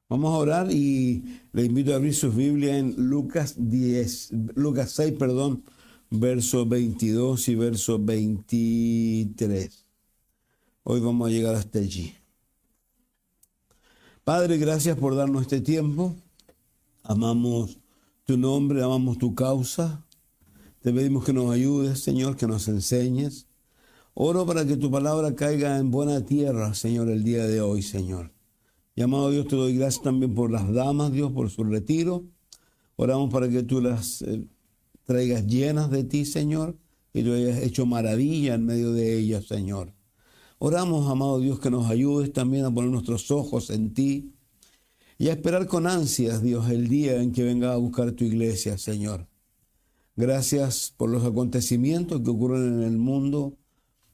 Vamos a orar y le invito a abrir sus Biblias en Lucas 6, perdón, versos 22 y verso 23. Hoy vamos a llegar hasta allí. Padre, gracias por darnos este tiempo. Amamos tu nombre, amamos tu causa. Te pedimos que nos ayudes, Señor, que nos enseñes. Oro para que tu palabra caiga en buena tierra, Señor, el día de hoy, Señor. Y amado Dios, te doy gracias también por las damas, Dios, por su retiro. Oramos para que tú las traigas llenas de ti, Señor, que tú hayas hecho maravilla en medio de ellas, Señor. Oramos, amado Dios, que nos ayudes también a poner nuestros ojos en ti y a esperar con ansias, Dios, el día en que venga a buscar tu iglesia, Señor. Gracias por los acontecimientos que ocurren en el mundo,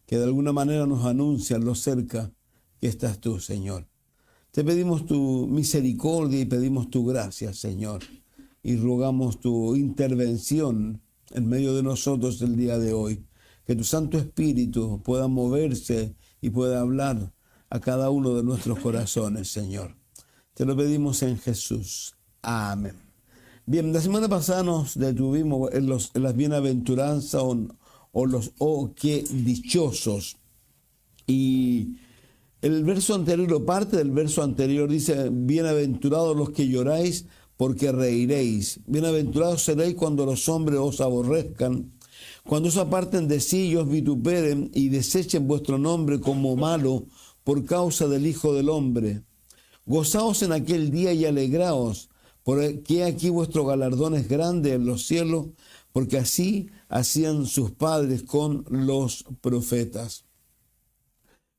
que de alguna manera nos anuncian lo cerca que estás tú, Señor. Te pedimos tu misericordia y pedimos tu gracia, Señor, y rogamos tu intervención en medio de nosotros el día de hoy. Que tu Santo Espíritu pueda moverse y pueda hablar a cada uno de nuestros corazones, Señor. Te lo pedimos en Jesús. Amén. Bien, la semana pasada nos detuvimos en las bienaventuranzas o los qué dichosos. Y el verso anterior, o parte del verso anterior, dice: bienaventurados los que lloráis, porque reiréis. Bienaventurados seréis cuando los hombres os aborrezcan, cuando os aparten de sí y os vituperen y desechen vuestro nombre como malo por causa del Hijo del Hombre. Gozaos en aquel día y alegraos, porque aquí vuestro galardón es grande en los cielos, porque así hacían sus padres con los profetas.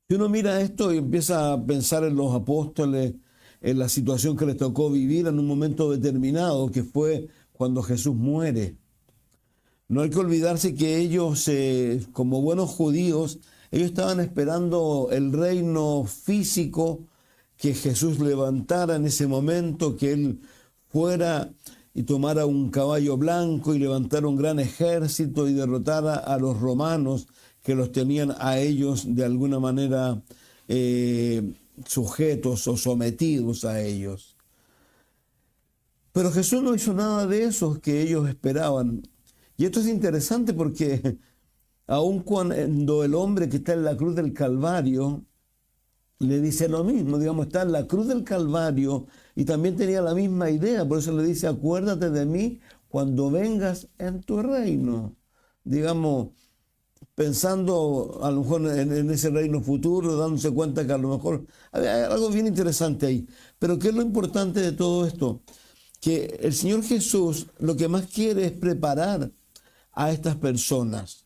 Si uno mira esto y empieza a pensar en los apóstoles, en la situación que les tocó vivir en un momento determinado, que fue cuando Jesús muere. No hay que olvidarse que ellos, como buenos judíos, ellos estaban esperando el reino físico que Jesús levantara en ese momento, que Él fuera y tomara un caballo blanco y levantara un gran ejército y derrotara a los romanos que los tenían a ellos de alguna manera sujetos o sometidos a ellos. Pero Jesús no hizo nada de eso que ellos esperaban. Y esto es interesante porque aun cuando el hombre que está en la cruz del Calvario le dice lo mismo, digamos, está en la cruz del Calvario y también tenía la misma idea, por eso le dice: acuérdate de mí cuando vengas en tu reino. Digamos, pensando a lo mejor en ese reino futuro, dándose cuenta que a lo mejor hay algo bien interesante ahí. Pero ¿qué es lo importante de todo esto? Que el Señor Jesús lo que más quiere es preparar a estas personas.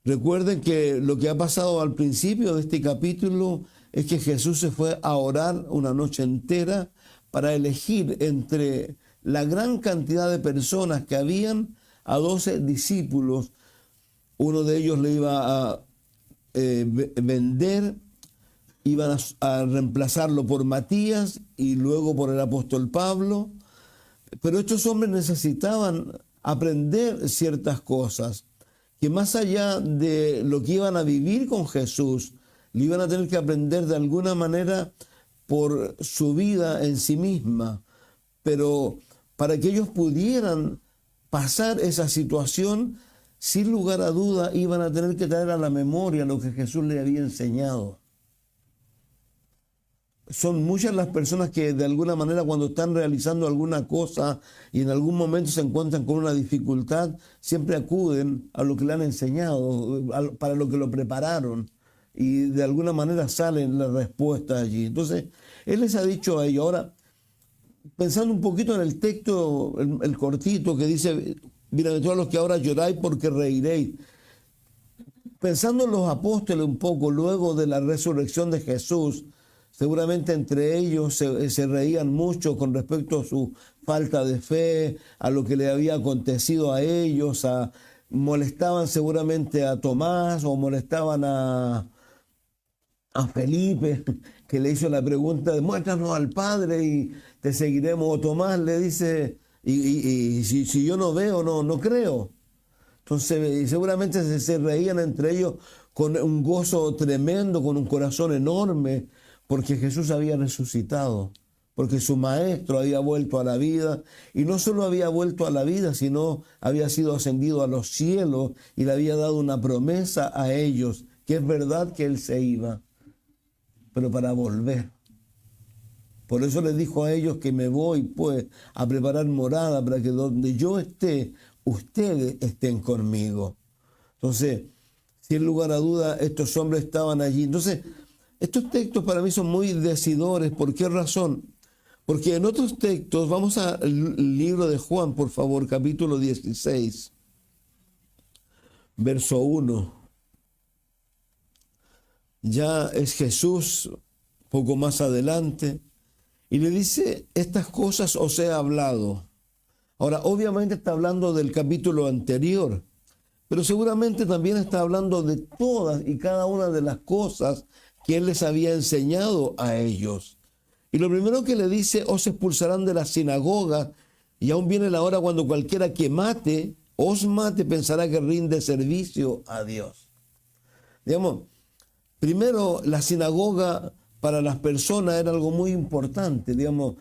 Recuerden que lo que ha pasado al principio de este capítulo es que Jesús se fue a orar una noche entera para elegir entre la gran cantidad de personas que habían a 12 discípulos. Uno de ellos le iba a vender, iban a reemplazarlo por Matías y luego por el apóstol Pablo. Pero estos hombres necesitaban aprender ciertas cosas, que más allá de lo que iban a vivir con Jesús, le iban a tener que aprender de alguna manera por su vida en sí misma. Pero para que ellos pudieran pasar esa situación, sin lugar a duda, iban a tener que traer a la memoria lo que Jesús les había enseñado. Son muchas las personas que de alguna manera, cuando están realizando alguna cosa y en algún momento se encuentran con una dificultad, siempre acuden a lo que le han enseñado, para lo que lo prepararon, y de alguna manera salen las respuestas allí. Entonces, Él les ha dicho a ellos. Ahora, pensando un poquito en el texto, el cortito que dice: bienaventurados los que ahora lloráis, porque reiréis. Pensando en los apóstoles un poco, luego de la resurrección de Jesús, seguramente entre ellos se reían mucho con respecto a su falta de fe, a lo que le había acontecido a ellos, molestaban seguramente a Tomás o molestaban a Felipe, que le hizo la pregunta: demuéstranos al Padre y te seguiremos. O Tomás le dice: y si yo no veo, no creo. Entonces seguramente se reían entre ellos con un gozo tremendo, con un corazón enorme, porque Jesús había resucitado. porque su maestro había vuelto a la vida, y no solo había vuelto a la vida, sino había sido ascendido a los cielos y le había dado una promesa a ellos, que es verdad que él se iba, pero para volver. Por eso les dijo a ellos que me voy pues a preparar morada para que donde yo esté, ustedes estén conmigo. Entonces, sin lugar a duda, estos hombres estaban allí. Entonces, estos textos para mí son muy decidores. ¿Por qué razón? Porque en otros textos, vamos al libro de Juan, por favor, capítulo 16, verso 1. Ya es Jesús, poco más adelante, y le dice, estas cosas os he hablado. Ahora, obviamente está hablando del capítulo anterior, pero seguramente también está hablando de todas y cada una de las cosas que él les había enseñado a ellos. Y lo primero que le dice, os expulsarán de la sinagoga, y aún viene la hora cuando cualquiera que mate, os mate, pensará que rinde servicio a Dios. Digamos, primero, la sinagoga para las personas era algo muy importante. Digamos,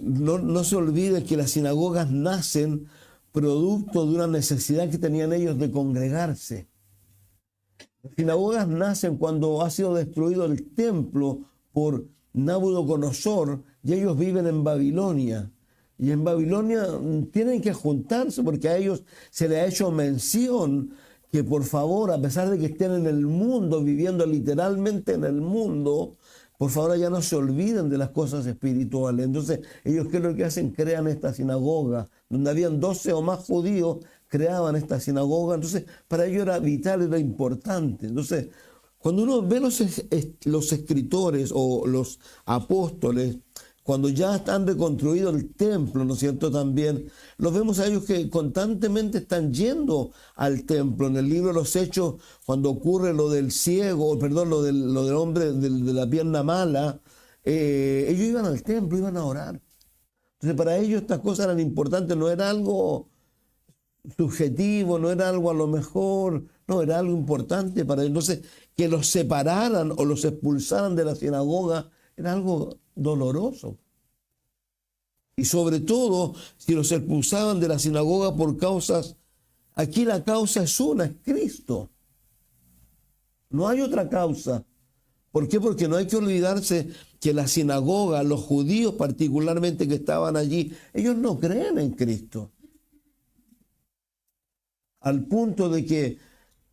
no se olvide que las sinagogas nacen producto de una necesidad que tenían ellos de congregarse. Las sinagogas nacen cuando ha sido destruido el templo por Nabucodonosor y ellos viven en Babilonia. Y en Babilonia tienen que juntarse porque a ellos se les ha hecho mención que por favor, a pesar de que estén en el mundo, viviendo literalmente en el mundo, por favor ya no se olviden de las cosas espirituales. Entonces, ellos, ¿qué es lo que hacen? Crean esta sinagoga, donde habían 12 o más judíos, creaban esta sinagoga. Entonces, para ellos era vital, era importante. Entonces, cuando uno ve los escritores o los apóstoles, cuando ya están reconstruido el templo, ¿no es cierto? También los vemos a ellos que constantemente están yendo al templo. En el libro de los Hechos, cuando ocurre lo del ciego, perdón, lo del hombre de la pierna mala, ellos iban al templo, iban a orar. Entonces para ellos estas cosas eran importantes, no era algo subjetivo, no era algo a lo mejor, no, era algo importante para ellos. Entonces que los separaran o los expulsaran de la sinagoga era algo doloroso. Y sobre todo, si los expulsaban de la sinagoga por causas, aquí la causa es una, es Cristo. No hay otra causa. ¿Por qué? Porque no hay que olvidarse que la sinagoga, los judíos particularmente que estaban allí, ellos no creen en Cristo. Al punto de que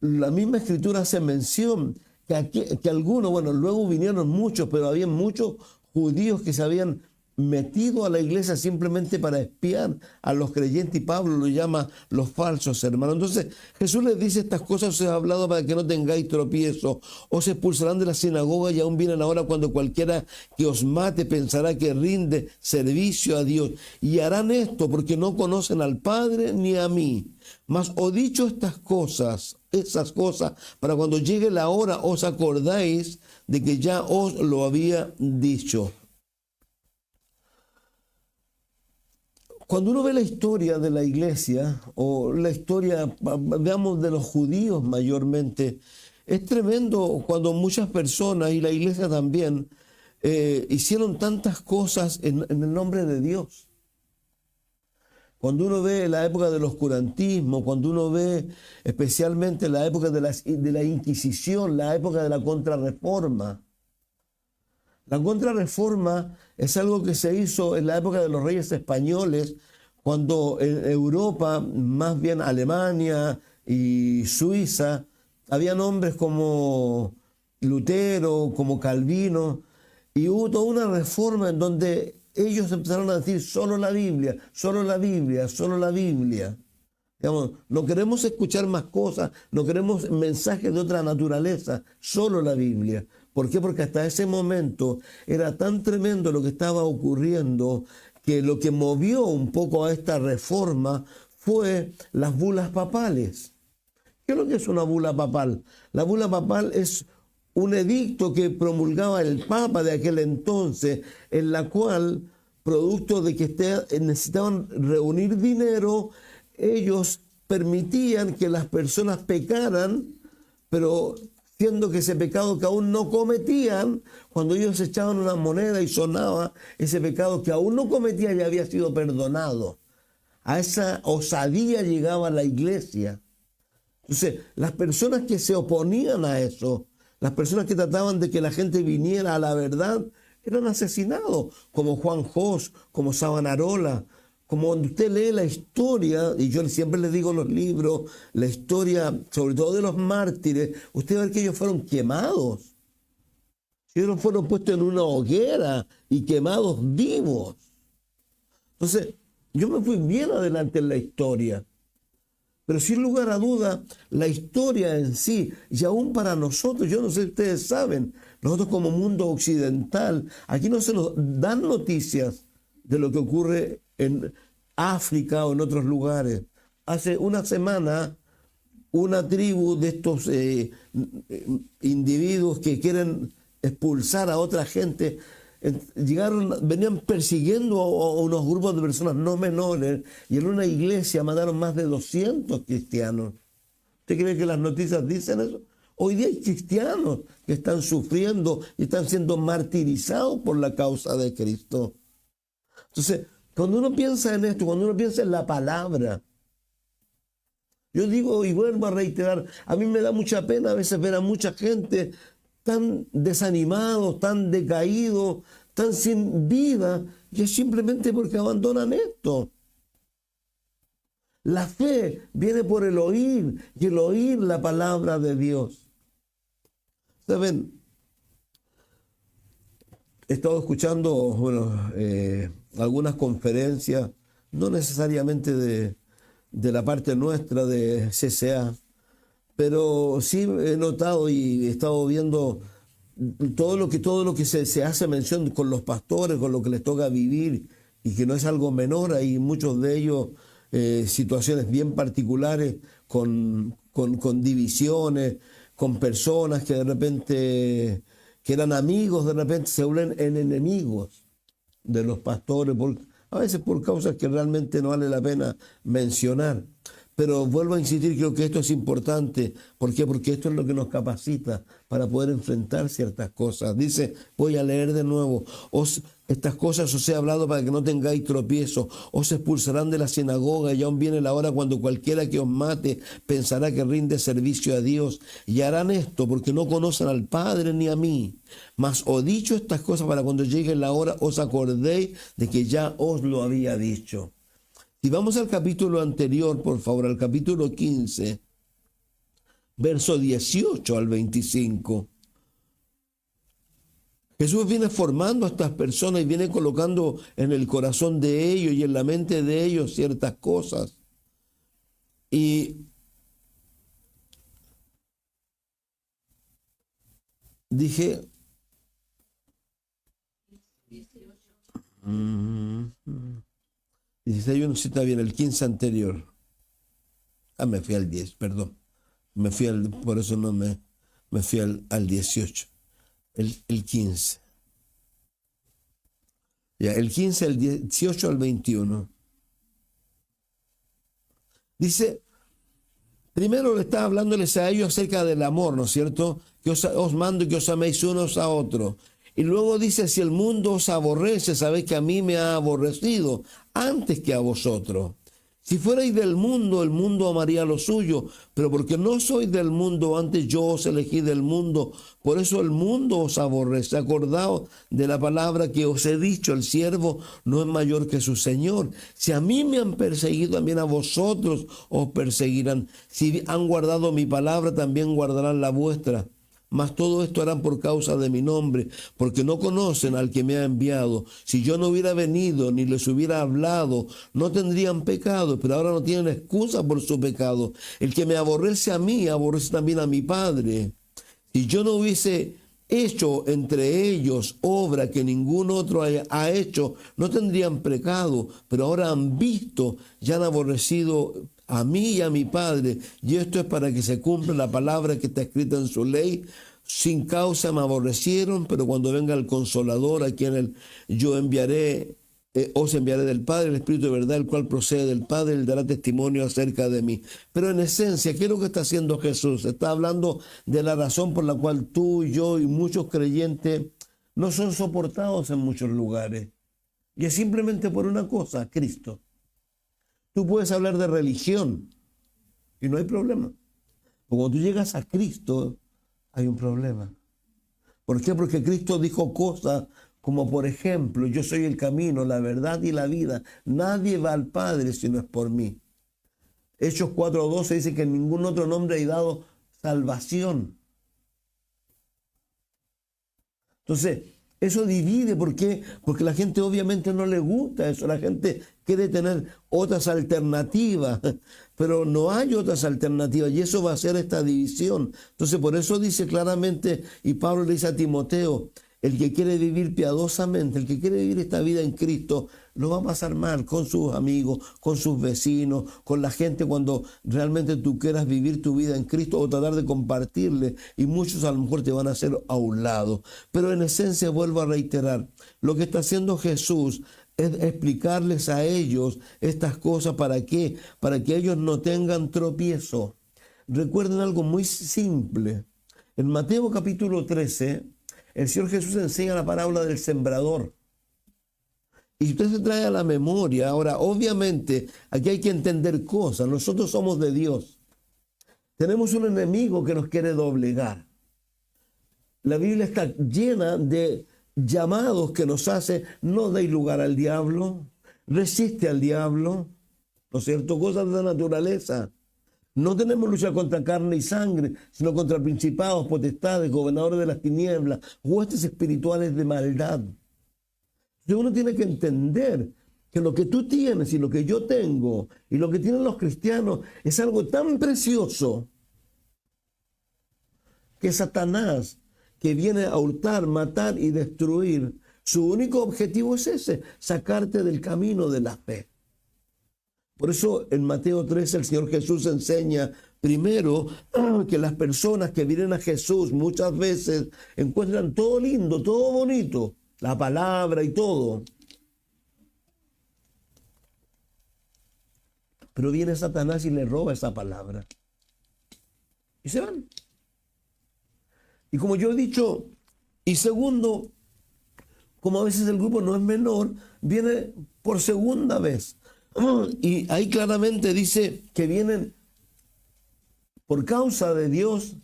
la misma escritura hace mención que algunos, bueno, luego vinieron muchos, pero había muchos judíos que se habían metido a la iglesia simplemente para espiar a los creyentes, y Pablo lo llama los falsos hermanos. Entonces Jesús les dice, estas cosas os he hablado para que no tengáis tropiezo, os expulsarán de la sinagoga y aún viene la hora cuando cualquiera que os mate pensará que rinde servicio a Dios, y harán esto porque no conocen al Padre ni a mí. Mas os dicho esas cosas, para cuando llegue la hora os acordáis de que ya os lo había dicho. Cuando uno ve la historia de la iglesia, o la historia, veamos, de los judíos mayormente, es tremendo cuando muchas personas, y la iglesia también, hicieron tantas cosas en el nombre de Dios. Cuando uno ve la época del oscurantismo, cuando uno ve especialmente la época de la Inquisición, la época de la Contrarreforma. La Contrarreforma es algo que se hizo en la época de los reyes españoles, cuando en Europa, más bien Alemania y Suiza, habían hombres como Lutero, como Calvino, y hubo toda una reforma en donde ellos empezaron a decir solo la Biblia, solo la Biblia, solo la Biblia. Digamos, no queremos escuchar más cosas, no queremos mensajes de otra naturaleza, solo la Biblia. ¿Por qué? Porque hasta ese momento era tan tremendo lo que estaba ocurriendo que lo que movió un poco a esta reforma fue las bulas papales. ¿Qué es lo que es una bula papal? La bula papal es un edicto que promulgaba el Papa de aquel entonces, en la cual, producto de que necesitaban reunir dinero, ellos permitían que las personas pecaran, pero siendo que ese pecado que aún no cometían, cuando ellos echaban una moneda y sonaba, ese pecado que aún no cometían ya había sido perdonado. A esa osadía llegaba la iglesia. Entonces, las personas que se oponían a eso, las personas que trataban de que la gente viniera a la verdad, eran asesinados, como Juan Jos, como Savonarola. Como cuando usted lee la historia, y yo siempre les digo en los libros, la historia, sobre todo de los mártires, usted va a ver que ellos fueron quemados. Ellos fueron puestos en una hoguera y quemados vivos. Entonces, yo me fui bien adelante en la historia. Pero sin lugar a duda, la historia en sí, y aún para nosotros, yo no sé si ustedes saben, nosotros como mundo occidental, aquí no se nos dan noticias de lo que ocurre en África o en otros lugares. Hace una semana, una tribu de estos individuos que quieren expulsar a otra gente, venían persiguiendo a unos grupos de personas no menores y en una iglesia mataron más de 200 cristianos. ¿Usted cree que las noticias dicen eso? Hoy día hay cristianos que están sufriendo y están siendo martirizados por la causa de Cristo. Entonces, cuando uno piensa en esto, cuando uno piensa en la palabra, yo digo y vuelvo a reiterar, a mí me da mucha pena a veces ver a mucha gente tan desanimados, tan decaídos, tan sin vida, y es simplemente porque abandonan esto. La fe viene por el oír, y el oír la palabra de Dios. ¿Saben? He estado escuchando, algunas conferencias, no necesariamente de la parte nuestra de CCA, pero sí he notado y he estado viendo todo lo que se hace mención con los pastores, con lo que les toca vivir, y que no es algo menor. Hay muchos de ellos situaciones bien particulares, con divisiones, con personas que de repente, que eran amigos, de repente se vuelven en enemigos de los pastores, a veces por causas que realmente no vale la pena mencionar. Pero vuelvo a insistir, creo que esto es importante. ¿Por qué? Porque esto es lo que nos capacita para poder enfrentar ciertas cosas. Dice, voy a leer de nuevo, estas cosas os he hablado para que no tengáis tropiezo, os expulsarán de la sinagoga y aún viene la hora cuando cualquiera que os mate pensará que rinde servicio a Dios, y harán esto porque no conocen al Padre ni a mí. Mas os he dicho estas cosas para cuando llegue la hora os acordéis de que ya os lo había dicho. Si vamos al capítulo anterior, por favor, al capítulo 15, verso 18 al 25, Jesús viene formando a estas personas y viene colocando en el corazón de ellos y en la mente de ellos ciertas cosas. Y dije, 16, yo no sé si está bien, el 15 anterior. Me fui al 10, perdón. Por eso no me fui al 18. El 15. Ya, el 15, el 18 al 21. Dice, primero le está hablándoles a ellos acerca del amor, ¿no es cierto? Que os mando que os améis unos a otros. Y luego dice, si el mundo os aborrece, sabéis que a mí me ha aborrecido antes que a vosotros. Si fuerais del mundo, el mundo amaría lo suyo, pero porque no sois del mundo, antes yo os elegí del mundo, por eso el mundo os aborrece. Acordaos de la palabra que os he dicho, el siervo no es mayor que su Señor. Si a mí me han perseguido, también a vosotros os perseguirán. Si han guardado mi palabra, también guardarán la vuestra. Mas todo esto harán por causa de mi nombre, porque no conocen al que me ha enviado. Si yo no hubiera venido ni les hubiera hablado, no tendrían pecado, pero ahora no tienen excusa por su pecado. El que me aborrece a mí, aborrece también a mi Padre. Si yo no hubiese hecho entre ellos obra que ningún otro ha hecho, no tendrían pecado, pero ahora han visto y han aborrecido a mí y a mi Padre, y esto es para que se cumpla la palabra que está escrita en su ley. Sin causa me aborrecieron, pero cuando venga el Consolador, a quien yo enviaré os enviaré del Padre, el Espíritu de verdad, el cual procede del Padre, él dará testimonio acerca de mí. Pero en esencia, ¿qué es lo que está haciendo Jesús? Está hablando de la razón por la cual tú, yo y muchos creyentes no son soportados en muchos lugares. Y es simplemente por una cosa, Cristo. Tú puedes hablar de religión y no hay problema. Pero cuando tú llegas a Cristo, hay un problema. ¿Por qué? Porque Cristo dijo cosas como, por ejemplo, yo soy el camino, la verdad y la vida. Nadie va al Padre si no es por mí. Hechos 4:12 dice que en ningún otro nombre hay dado salvación. Entonces, eso divide. ¿Por qué? Porque la gente obviamente no le gusta eso. La gente quiere tener otras alternativas, pero no hay otras alternativas y eso va a ser esta división. Entonces, por eso dice claramente, y Pablo le dice a Timoteo, el que quiere vivir piadosamente, el que quiere vivir esta vida en Cristo, lo va a pasar mal con sus amigos, con sus vecinos, con la gente cuando realmente tú quieras vivir tu vida en Cristo o tratar de compartirle. Y muchos a lo mejor te van a hacer a un lado. Pero en esencia, vuelvo a reiterar, lo que está haciendo Jesús es explicarles a ellos estas cosas. ¿Para qué? Para que ellos no tengan tropiezo. Recuerden algo muy simple. En Mateo capítulo 13... el Señor Jesús enseña la parábola del sembrador. Y usted se trae a la memoria. Ahora, obviamente, aquí hay que entender cosas. Nosotros somos de Dios. Tenemos un enemigo que nos quiere doblegar. La Biblia está llena de llamados que nos hace: no deis lugar al diablo, resiste al diablo, ¿no es cierto? Cosas de la naturaleza. No tenemos lucha contra carne y sangre, sino contra principados, potestades, gobernadores de las tinieblas, huestes espirituales de maldad. Entonces uno tiene que entender que lo que tú tienes y lo que yo tengo y lo que tienen los cristianos es algo tan precioso que Satanás, que viene a hurtar, matar y destruir, su único objetivo es ese: sacarte del camino de la fe. Por eso en Mateo 13 el Señor Jesús enseña primero que las personas que vienen a Jesús muchas veces encuentran todo lindo, todo bonito, la palabra y todo. Pero viene Satanás y le roba esa palabra. Y se van. Y como yo he dicho, y segundo, como a veces el grupo no es menor, viene por segunda vez. Y ahí claramente dice que vienen por causa de Dios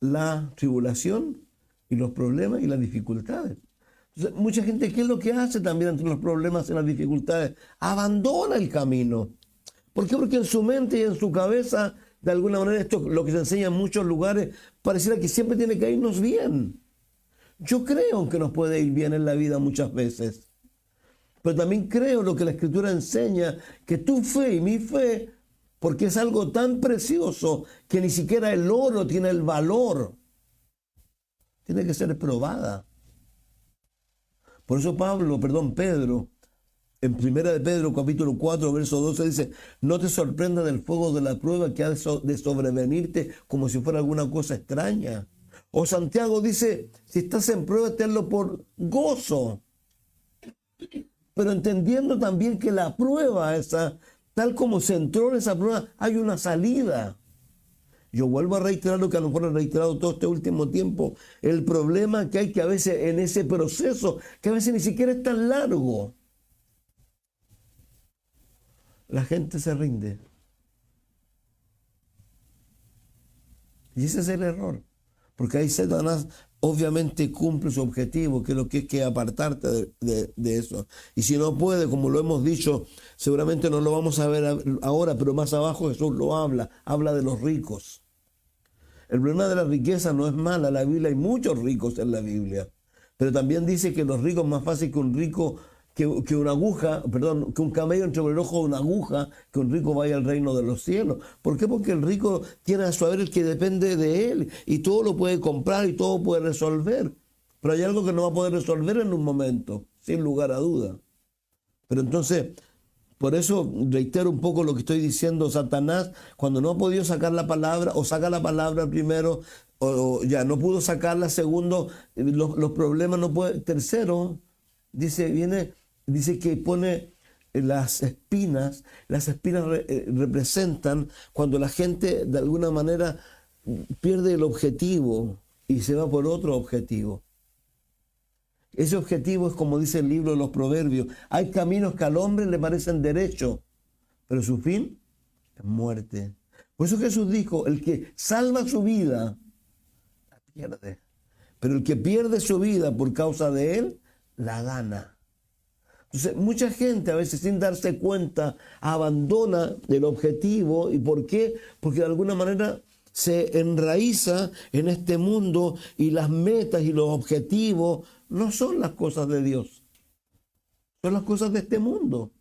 la tribulación y los problemas y las dificultades. Entonces, mucha gente, ¿qué es lo que hace también ante los problemas y las dificultades? Abandona el camino. ¿Por qué? Porque en su mente y en su cabeza, de alguna manera, esto lo que se enseña en muchos lugares, pareciera que siempre tiene que irnos bien. Yo creo que nos puede ir bien en la vida muchas veces. Pero también creo lo que la Escritura enseña, que tu fe y mi fe, porque es algo tan precioso que ni siquiera el oro tiene el valor, tiene que ser probada. Por eso Pedro, en 1 de Pedro capítulo 4, verso 12 dice: no te sorprenda del fuego de la prueba que ha de sobrevenirte como si fuera alguna cosa extraña. O Santiago dice: si estás en prueba, tenlo por gozo. Pero entendiendo también que la prueba esa, tal como se entró en esa prueba, hay una salida. Yo vuelvo a reiterar lo que a lo mejor he reiterado todo este último tiempo. El problema que hay que a veces en ese proceso, que a veces ni siquiera es tan largo, la gente se rinde. Y ese es el error. Porque ahí Satanás obviamente cumple su objetivo, que es lo que es que apartarte de eso. Y si no puede, como lo hemos dicho, seguramente no lo vamos a ver ahora, pero más abajo Jesús lo habla de los ricos. El problema de la riqueza no es mala. La Biblia hay muchos ricos en la Biblia. Pero también dice que los ricos es más fácil que un rico, que un camello entre el ojo de una aguja, que un rico vaya al reino de los cielos. ¿Por qué? Porque el rico tiene a su haber que depende de él y todo lo puede comprar y todo puede resolver. Pero hay algo que no va a poder resolver en un momento, sin lugar a duda. Pero entonces, por eso reitero un poco lo que estoy diciendo. Satanás, cuando no ha podido sacar la palabra, o saca la palabra primero, o ya no pudo sacarla, segundo, los problemas no puede, tercero, dice, viene dice que pone las espinas representan cuando la gente de alguna manera pierde el objetivo y se va por otro objetivo. Ese objetivo es como dice el libro de los Proverbios. Hay caminos que al hombre le parecen derechos, pero su fin es muerte. Por eso Jesús dijo, el que salva su vida, la pierde. Pero el que pierde su vida por causa de él, la gana. Entonces, mucha gente a veces sin darse cuenta abandona el objetivo. ¿Y por qué? Porque de alguna manera se enraiza en este mundo y las metas y los objetivos no son las cosas de Dios. Son las cosas de este mundo.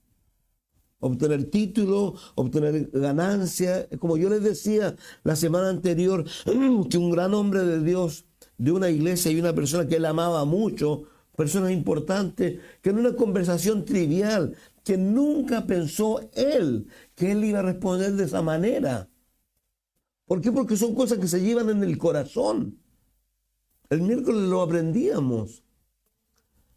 Obtener título, obtener ganancia. Como yo les decía la semana anterior, que un gran hombre de Dios, de una iglesia y una persona que él amaba mucho, personas importantes, que en una conversación trivial, que nunca pensó él que él iba a responder de esa manera. ¿Por qué? Porque son cosas que se llevan en el corazón. El miércoles lo aprendíamos.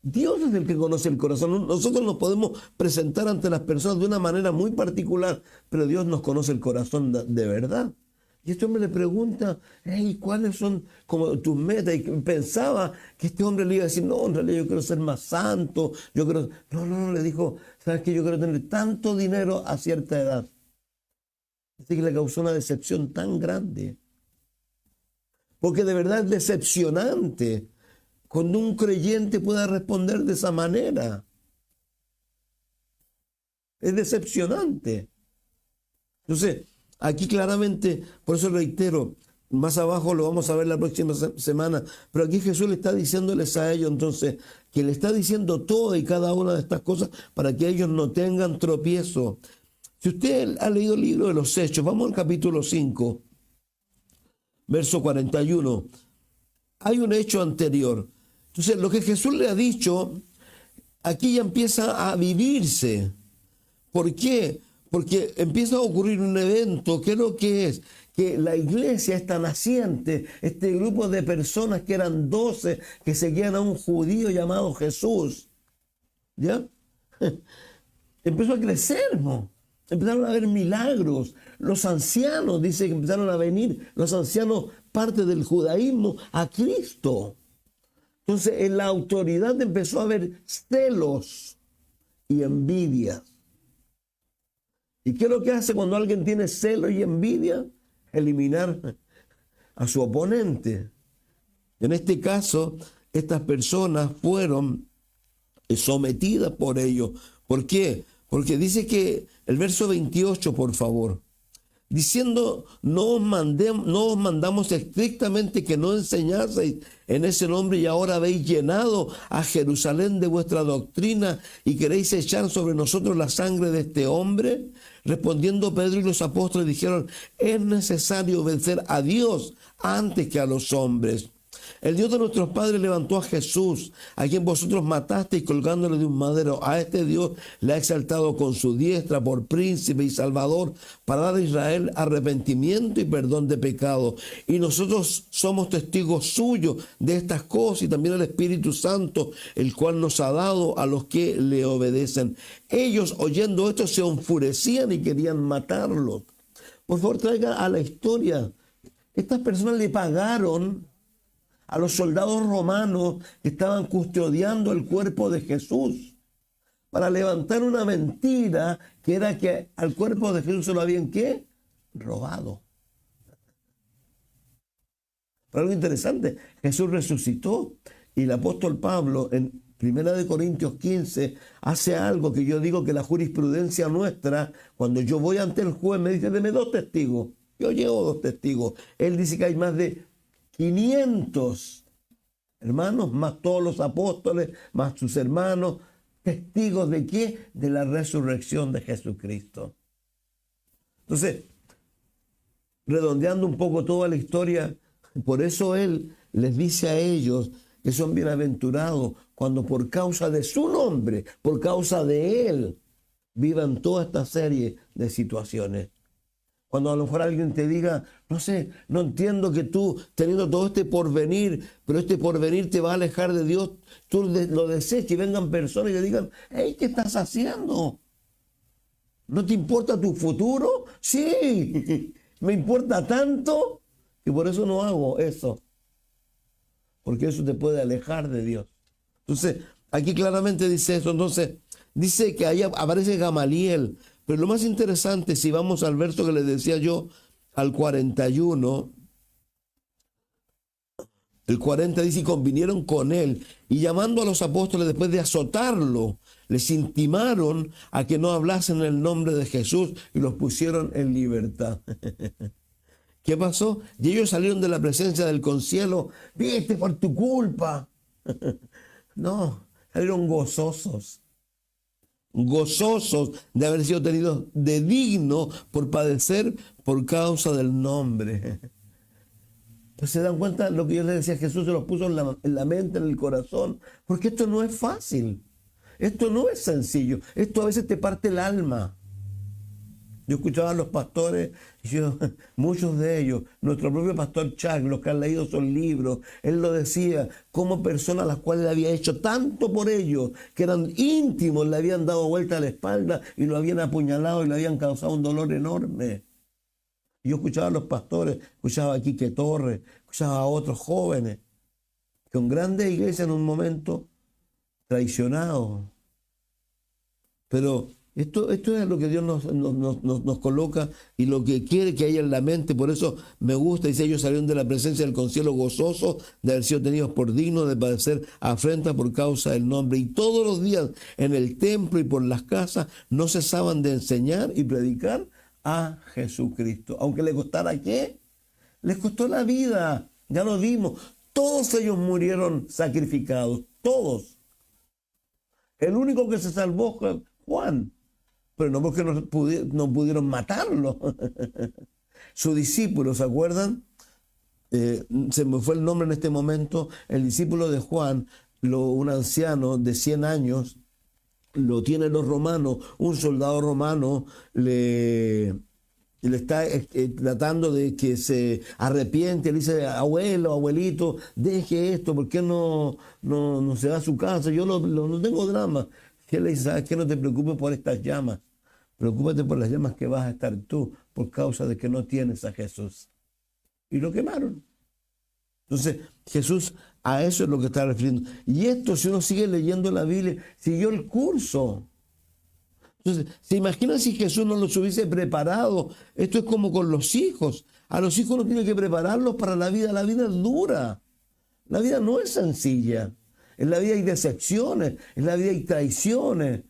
Dios es el que conoce el corazón. Nosotros nos podemos presentar ante las personas de una manera muy particular, pero Dios nos conoce el corazón de verdad. Y este hombre le pregunta, hey, ¿cuáles son como tus metas? Y pensaba que este hombre le iba a decir, no, en realidad yo quiero ser más santo. No, le dijo, ¿sabes qué? Yo quiero tener tanto dinero a cierta edad. Así que le causó una decepción tan grande. Porque de verdad es decepcionante cuando un creyente pueda responder de esa manera. Es decepcionante. Entonces, aquí claramente, por eso reitero, más abajo lo vamos a ver la próxima semana, pero aquí Jesús le está diciéndoles a ellos entonces, que le está diciendo toda y cada una de estas cosas para que ellos no tengan tropiezo. Si usted ha leído el libro de los Hechos, vamos al capítulo 5, verso 41. Hay un hecho anterior. Entonces, lo que Jesús le ha dicho, aquí ya empieza a vivirse. ¿Por qué? Porque empieza a ocurrir un evento. ¿Qué es lo que es? Que la iglesia, esta naciente, este grupo de personas que eran 12, que seguían a un judío llamado Jesús, ¿ya? Empezó a crecer, ¿no? Empezaron a haber milagros. Los ancianos, dice que empezaron a venir, los ancianos, parte del judaísmo, a Cristo. Entonces, en la autoridad empezó a haber celos y envidia. ¿Y qué es lo que hace cuando alguien tiene celo y envidia? Eliminar a su oponente. En este caso, estas personas fueron sometidas por ellos. ¿Por qué? Porque dice que el verso 28, por favor, diciendo, no os mandamos estrictamente que no enseñaseis en ese nombre y ahora habéis llenado a Jerusalén de vuestra doctrina y queréis echar sobre nosotros la sangre de este hombre. Respondiendo Pedro y los apóstoles dijeron, es necesario vencer a Dios antes que a los hombres. El Dios de nuestros padres levantó a Jesús, a quien vosotros matasteis colgándole de un madero. A este Dios le ha exaltado con su diestra por príncipe y salvador para dar a Israel arrepentimiento y perdón de pecado. Y nosotros somos testigos suyos de estas cosas y también el Espíritu Santo, el cual nos ha dado a los que le obedecen. Ellos, oyendo esto, se enfurecían y querían matarlos. Por favor, traiga a la historia. Estas personas le pagaron a los soldados romanos que estaban custodiando el cuerpo de Jesús para levantar una mentira que era que al cuerpo de Jesús se lo habían, ¿qué? Robado. Pero algo interesante, Jesús resucitó y el apóstol Pablo en 1 Corintios 15 hace algo que yo digo que la jurisprudencia nuestra, cuando yo voy ante el juez me dice, deme 2 testigos. Yo llevo 2 testigos. Él dice que hay más de 500 hermanos, más todos los apóstoles, más sus hermanos, testigos de qué? De la resurrección de Jesucristo. Entonces, redondeando un poco toda la historia, por eso Él les dice a ellos que son bienaventurados cuando por causa de su nombre, por causa de Él, vivan toda esta serie de situaciones. Cuando a lo mejor alguien te diga, no sé, no entiendo que tú, teniendo todo este porvenir, pero este porvenir te va a alejar de Dios, tú lo deseches y vengan personas y te digan, hey, ¿qué estás haciendo? ¿No te importa tu futuro? Sí, me importa tanto que por eso no hago eso. Porque eso te puede alejar de Dios. Entonces, aquí claramente dice eso. Entonces, dice que ahí aparece Gamaliel. Pero lo más interesante, si vamos al verso que les decía yo, al 41, el 40 dice, y convinieron con él, y llamando a los apóstoles después de azotarlo, les intimaron a que no hablasen el nombre de Jesús y los pusieron en libertad. ¿Qué pasó? Y ellos salieron de la presencia del concilio, viste, por tu culpa. No, salieron gozosos de haber sido tenidos de digno por padecer por causa del nombre. Pues se dan cuenta lo que yo les decía, Jesús se los puso en la mente, en el corazón, porque esto no es fácil, esto no es sencillo, esto a veces te parte el alma. Yo escuchaba a los pastores, muchos de ellos, nuestro propio pastor Chuck, los que han leído sus libros, él lo decía, como personas a las cuales le había hecho tanto por ellos, que eran íntimos, le habían dado vuelta a la espalda y lo habían apuñalado y le habían causado un dolor enorme. Yo escuchaba a los pastores, escuchaba a Quique Torres, escuchaba a otros jóvenes, con grandes iglesias en un momento traicionados. Pero esto es lo que Dios nos coloca y lo que quiere que haya en la mente. Por eso me gusta, dice, ellos salieron de la presencia del concilio gozosos de haber sido tenidos por dignos de padecer afrenta por causa del nombre. Y todos los días en el templo y por las casas no cesaban de enseñar y predicar a Jesucristo. Aunque le costara, ¿qué? Les costó la vida, ya lo vimos. Todos ellos murieron sacrificados, todos. El único que se salvó fue Juan, pero no porque no pudieron matarlo. Sus discípulos, ¿se acuerdan? Se me fue el nombre en este momento. El discípulo de Juan, un anciano de 100 años, lo tienen los romanos. Un soldado romano le está tratando de que se arrepiente. Le dice, abuelo, abuelito, deje esto, ¿por qué no se va a su casa? Yo no tengo drama. Y él le dice, ¿sabes qué? No te preocupes por estas llamas. Preocúpate por las llamas que vas a estar tú por causa de que no tienes a Jesús. Y lo quemaron. Entonces, Jesús a eso es lo que está refiriendo. Y esto, si uno sigue leyendo la Biblia, siguió el curso. Entonces, ¿se imaginan si Jesús no los hubiese preparado? Esto es como con los hijos. A los hijos uno tiene que prepararlos para la vida. La vida es dura. La vida no es sencilla. En la vida hay decepciones, en la vida hay traiciones,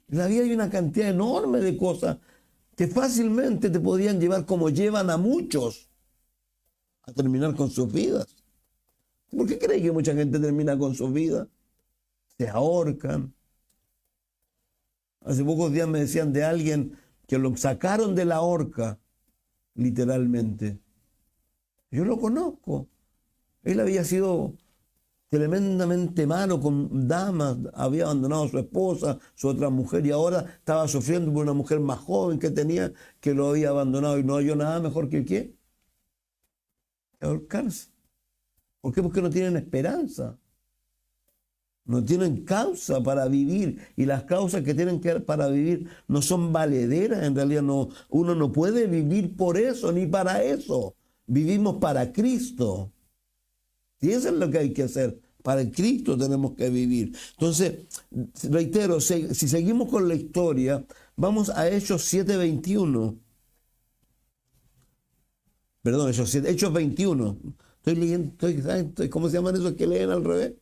en la vida hay una cantidad enorme de cosas que fácilmente te podrían llevar, como llevan a muchos, a terminar con sus vidas. ¿Por qué crees que mucha gente termina con sus vidas? Se ahorcan. Hace pocos días me decían de alguien que lo sacaron de la horca, literalmente. Yo lo conozco. Él había sido tremendamente malo con damas, había abandonado a su esposa, su otra mujer, y ahora estaba sufriendo por una mujer más joven que tenía, que lo había abandonado y no halló nada mejor que ¿qué? Ahorcarse. ¿Por qué? Porque no tienen esperanza. No tienen causa para vivir, y las causas que tienen para vivir no son valederas. En realidad uno no puede vivir por eso ni para eso. Vivimos para Cristo. Y eso es lo que hay que hacer. Para el Cristo tenemos que vivir. Entonces, reitero, si seguimos con la historia, vamos a Hechos 7:21. Perdón, Hechos 21. Estoy leyendo, ¿cómo se llaman esos que leen al revés?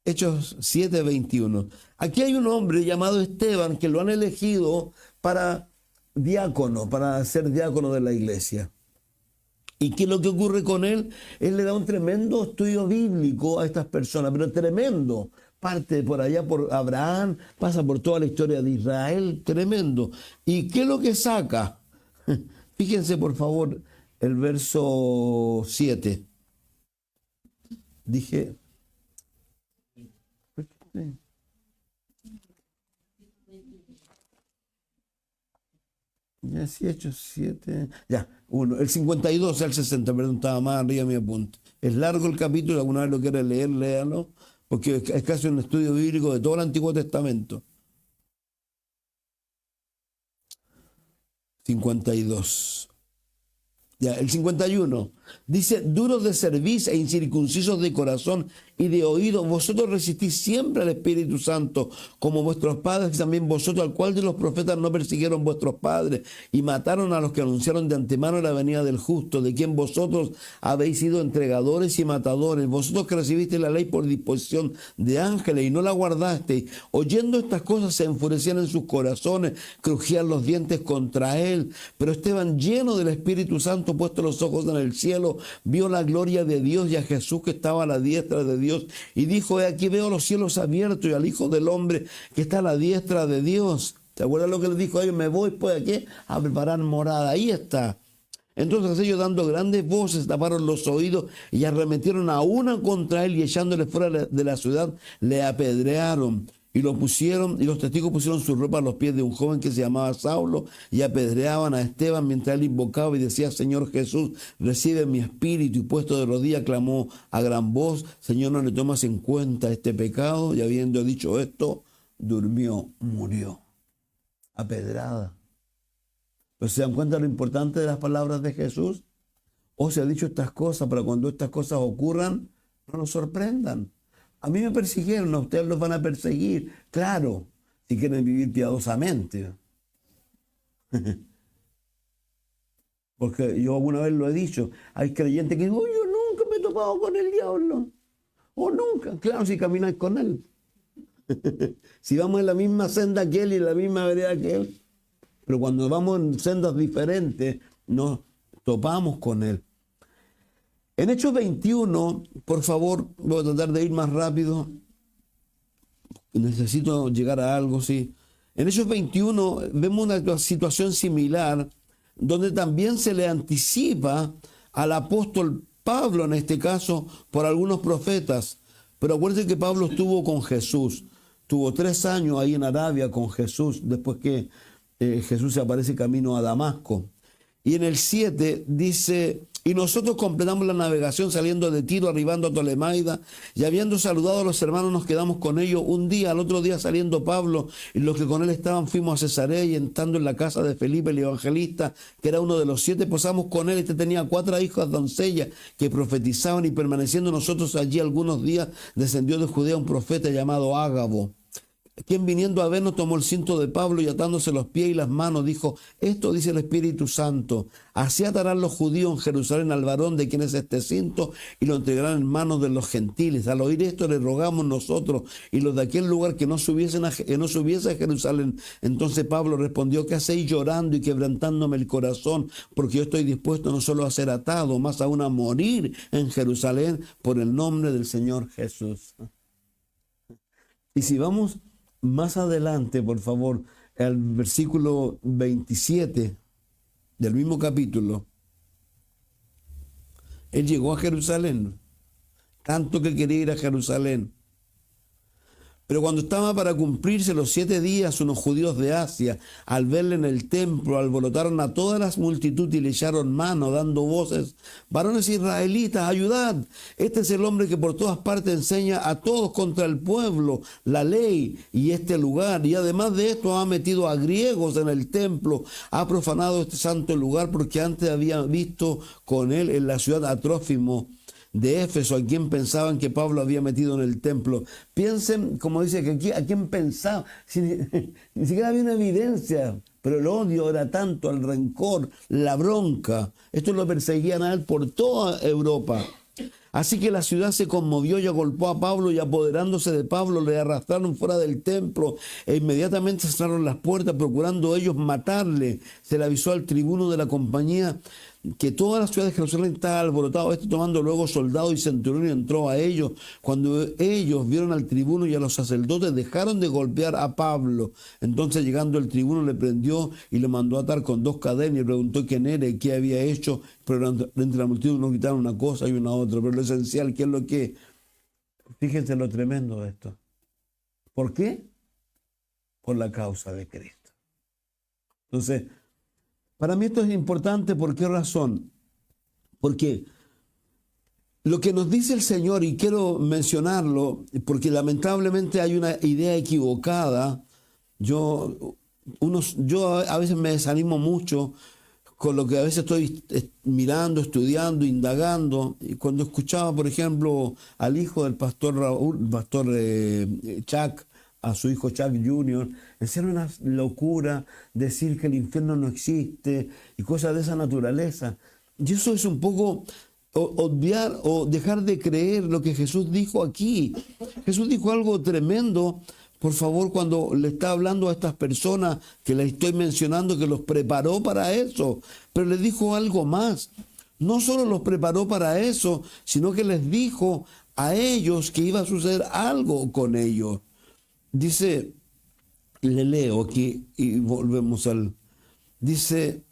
Hechos 7:21. Aquí hay un hombre llamado Esteban que lo han elegido para ser diácono de la iglesia. ¿Y qué es lo que ocurre con él? Él le da un tremendo estudio bíblico a estas personas, pero tremendo. Parte por allá por Abraham, pasa por toda la historia de Israel, tremendo. ¿Y qué es lo que saca? Fíjense por favor el verso 7. Dije... 18, 7, ya, 1. El 52 al 60, perdón, estaba más arriba mi apunte. Es largo el capítulo, alguna vez lo quiere leer, léalo, porque es casi un estudio bíblico de todo el Antiguo Testamento. 52. Ya, el 51 dice: duros de cerviz e incircuncisos de corazón y de oído, vosotros resistís siempre al Espíritu Santo, como vuestros padres, también vosotros, al cual de los profetas no persiguieron vuestros padres y mataron a los que anunciaron de antemano la venida del justo, de quien vosotros habéis sido entregadores y matadores, vosotros que recibisteis la ley por disposición de ángeles y no la guardasteis. Oyendo estas cosas se enfurecían en sus corazones, crujían los dientes contra él. Pero Esteban, lleno del Espíritu Santo, puesto los ojos en el cielo, vio la gloria de Dios y a Jesús que estaba a la diestra de Dios, y dijo: he aquí veo los cielos abiertos y al Hijo del Hombre que está a la diestra de Dios. ¿Te acuerdas lo que le dijo a ellos? Me voy pues aquí a preparar morada. Ahí está. Entonces ellos, dando grandes voces, taparon los oídos y arremetieron a una contra él, y echándole fuera de la ciudad le apedrearon. Y lo pusieron, y los testigos pusieron su ropa a los pies de un joven que se llamaba Saulo, y apedreaban a Esteban mientras él invocaba y decía: Señor Jesús, recibe mi espíritu. Y puesto de rodillas clamó a gran voz: Señor, no le tomas en cuenta este pecado. Y habiendo dicho esto, durmió, murió. Apedrada. Pero ¿se dan cuenta de lo importante de las palabras de Jesús? O se ha dicho estas cosas para cuando estas cosas ocurran, no nos sorprendan. A mí me persiguieron, a ustedes los van a perseguir. Claro, si quieren vivir piadosamente. Porque yo alguna vez lo he dicho, hay creyentes que dicen: oh, yo nunca me he topado con el diablo. O nunca. Claro, si camináis con él. Si vamos en la misma senda que él y en la misma vereda que él. Pero cuando vamos en sendas diferentes, nos topamos con él. En Hechos 21, por favor, voy a tratar de ir más rápido. Necesito llegar a algo, sí. En Hechos 21 vemos una situación similar, donde también se le anticipa al apóstol Pablo, en este caso, por algunos profetas. Pero acuérdense que Pablo estuvo con Jesús. Tuvo 3 años ahí en Arabia con Jesús, después que Jesús se aparece camino a Damasco. Y en el 7 dice: y nosotros completamos la navegación saliendo de Tiro, arribando a Tolemaida, y habiendo saludado a los hermanos nos quedamos con ellos un día. Al otro día, saliendo Pablo y los que con él estaban, fuimos a Cesarea, y entrando en la casa de Felipe el evangelista, que era uno de los 7, posamos con él. Este tenía 4 hijas doncellas que profetizaban, y permaneciendo nosotros allí algunos días, descendió de Judea un profeta llamado Ágabo, quien viniendo a vernos tomó el cinto de Pablo, y atándose los pies y las manos dijo: esto dice el Espíritu Santo, así atarán los judíos en Jerusalén al varón de quien es este cinto, y lo entregarán en manos de los gentiles. Al oír esto le rogamos nosotros y los de aquel lugar que no subiese a Jerusalén. Entonces Pablo respondió: ¿qué hacéis llorando y quebrantándome el corazón? Porque yo estoy dispuesto no solo a ser atado, más aún a morir en Jerusalén por el nombre del Señor Jesús. Y si vamos más adelante, por favor, al versículo 27 del mismo capítulo, él llegó a Jerusalén, tanto que quería ir a Jerusalén. Pero cuando estaba para cumplirse los 7 días, unos judíos de Asia, al verle en el templo, alborotaron a todas las multitudes y le echaron mano, dando voces: varones israelitas, ayudad. Este es el hombre que por todas partes enseña a todos contra el pueblo, la ley y este lugar. Y además de esto ha metido a griegos en el templo, ha profanado este santo lugar, porque antes había visto con él en la ciudad a Trófimo de Éfeso, a quien pensaban que Pablo había metido en el templo. Piensen, como dice que aquí, a quién pensaba, ni siquiera había una evidencia, pero el odio era tanto, el rencor, la bronca. Esto lo perseguían a él por toda Europa. Así que la ciudad se conmovió y agolpó a Pablo, y apoderándose de Pablo le arrastraron fuera del templo, e inmediatamente cerraron las puertas, procurando ellos matarle. Se le avisó al tribuno de la compañía que toda la ciudad de Jerusalén estaba alborotada. Este, tomando luego soldados y centurión, entró a ellos. Cuando ellos vieron al tribuno y a los sacerdotes, dejaron de golpear a Pablo. Entonces, llegando el tribuno, le prendió y le mandó atar con 2 cadenas, y preguntó quién era y qué había hecho. Pero entre la multitud no quitaron una cosa y una otra. Pero lo esencial, ¿qué es lo que? Fíjense lo tremendo de esto. ¿Por qué? Por la causa de Cristo. Entonces, Para mí esto es importante. ¿Por qué razón? Porque lo que nos dice el Señor, y quiero mencionarlo, porque lamentablemente hay una idea equivocada. Yo a veces me desanimo mucho con lo que a veces estoy mirando, estudiando, indagando. Y cuando escuchaba, por ejemplo, al hijo del pastor Raúl, pastor Chuck, a su hijo Chuck Jr., era una locura decir que el infierno no existe y cosas de esa naturaleza. Y eso es un poco obviar o dejar de creer lo que Jesús dijo aquí. Jesús dijo algo tremendo. Por favor, cuando le está hablando a estas personas que les estoy mencionando, que los preparó para eso, pero les dijo algo más. No solo los preparó para eso, sino que les dijo a ellos que iba a suceder algo con ellos. Dice, le leo aquí y volvemos al... Dice,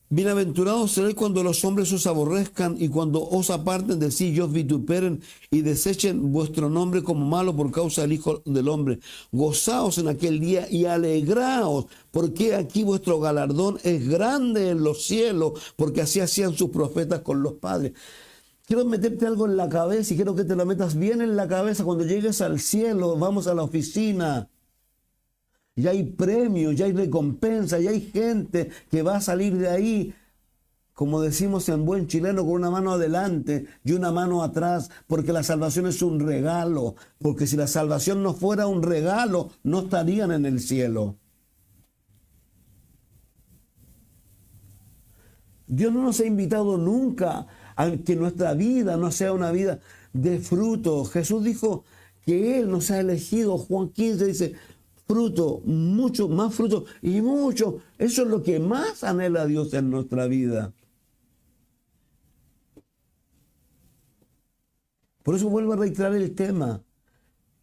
bienaventurados seréis cuando los hombres os aborrezcan y cuando os aparten de sí y os vituperen y desechen vuestro nombre como malo por causa del Hijo del Hombre. Gozaos en aquel día y alegraos, porque aquí vuestro galardón es grande en los cielos, porque así hacían sus profetas con los padres. Quiero meterte algo en la cabeza y quiero que te lo metas bien en la cabeza. Cuando llegues al cielo, vamos a la oficina. Ya hay premios, ya hay recompensa, ya hay gente que va a salir de ahí, como decimos en buen chileno, con una mano adelante y una mano atrás, porque la salvación es un regalo. Porque si la salvación no fuera un regalo, no estarían en el cielo. Dios no nos ha invitado nunca a que nuestra vida no sea una vida de fruto. Jesús dijo que Él nos ha elegido. Juan 15 dice, fruto, mucho, más fruto y mucho. Eso es lo que más anhela Dios en nuestra vida. Por eso vuelvo a reiterar el tema.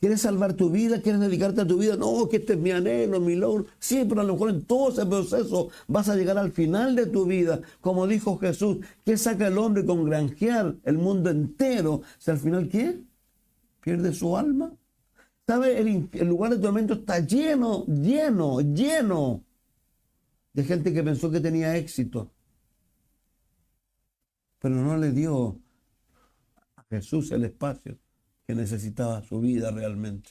¿Quieres salvar tu vida? ¿Quieres dedicarte a tu vida? No, que este es mi anhelo, mi logro. Sí, pero a lo mejor en todo ese proceso vas a llegar al final de tu vida. Como dijo Jesús, ¿qué saca el hombre con granjear el mundo entero? Si al final, ¿qué? ¿Pierde su alma? ¿Sabe? El lugar de tormento está lleno de gente que pensó que tenía éxito. Pero no le dio a Jesús el espacio que necesitaba su vida realmente.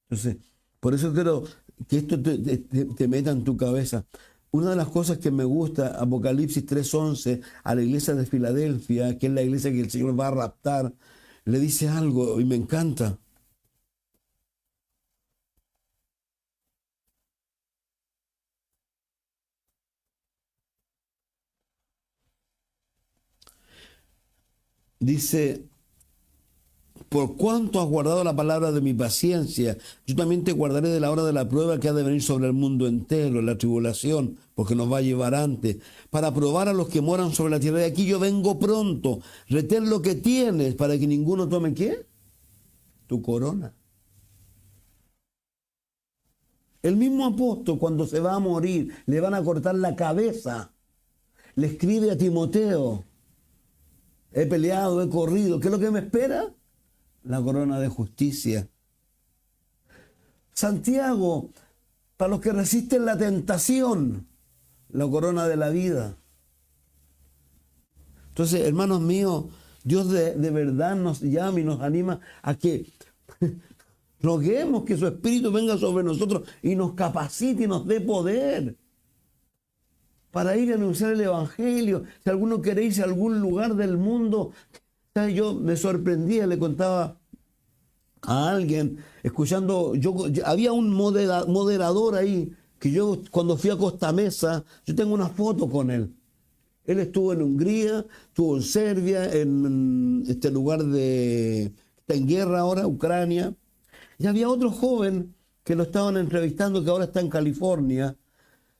Entonces, por eso quiero que esto te meta en tu cabeza. Una de las cosas que me gusta, Apocalipsis 3:11, a la iglesia de Filadelfia, que es la iglesia que el Señor va a raptar, le dice algo y me encanta. Dice, por cuanto has guardado la palabra de mi paciencia, yo también te guardaré de la hora de la prueba que ha de venir sobre el mundo entero, la tribulación, porque nos va a llevar antes, para probar a los que moran sobre la tierra. De aquí yo vengo pronto, retén lo que tienes para que ninguno tome, ¿qué? Tu corona. El mismo apóstol, cuando se va a morir, le van a cortar la cabeza, le escribe a Timoteo, he peleado, he corrido, ¿qué es lo que me espera? La corona de justicia. Santiago, para los que resisten la tentación, la corona de la vida. Entonces, hermanos míos, Dios de verdad nos llama y nos anima a que roguemos que su Espíritu venga sobre nosotros y nos capacite y nos dé poder para ir a anunciar el Evangelio. Si alguno quiere irse a algún lugar del mundo, yo me sorprendía, le contaba a alguien, escuchando, había un moderador ahí, que yo cuando fui a Costa Mesa, yo tengo una foto con él. Él estuvo en Hungría, estuvo en Serbia, en este lugar está en guerra ahora, Ucrania. Y había otro joven que lo estaban entrevistando, que ahora está en California,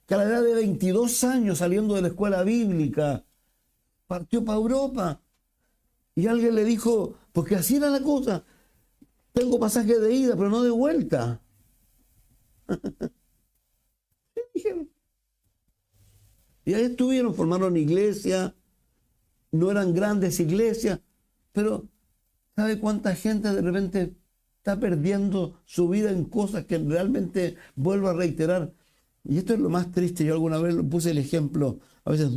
que a la edad de 22 años, saliendo de la escuela bíblica, partió para Europa. Y alguien le dijo, porque así era la cosa, tengo pasaje de ida, pero no de vuelta. Y ahí estuvieron, formaron iglesia, no eran grandes iglesias, pero ¿sabe cuánta gente de repente está perdiendo su vida en cosas que realmente, vuelvo a reiterar, Y esto es lo más triste. Yo alguna vez puse el ejemplo. A veces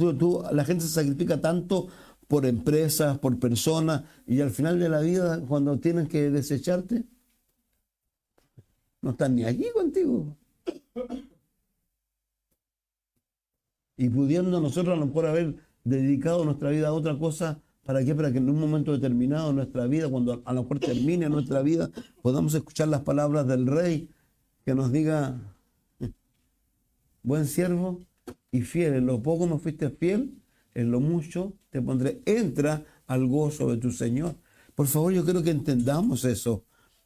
la gente se sacrifica tanto por empresas, por personas, y al final de la vida, cuando tienen que desecharte, no están ni allí contigo. Y pudiendo nosotros a lo mejor haber dedicado nuestra vida a otra cosa, ¿para qué? Para que en un momento determinado de nuestra vida, cuando a lo mejor termine nuestra vida, podamos escuchar las palabras del Rey que nos diga: buen siervo y fiel, en lo poco me fuiste fiel, en lo mucho te pondré. Entra al gozo de tu Señor. Por favor, yo quiero que entendamos eso.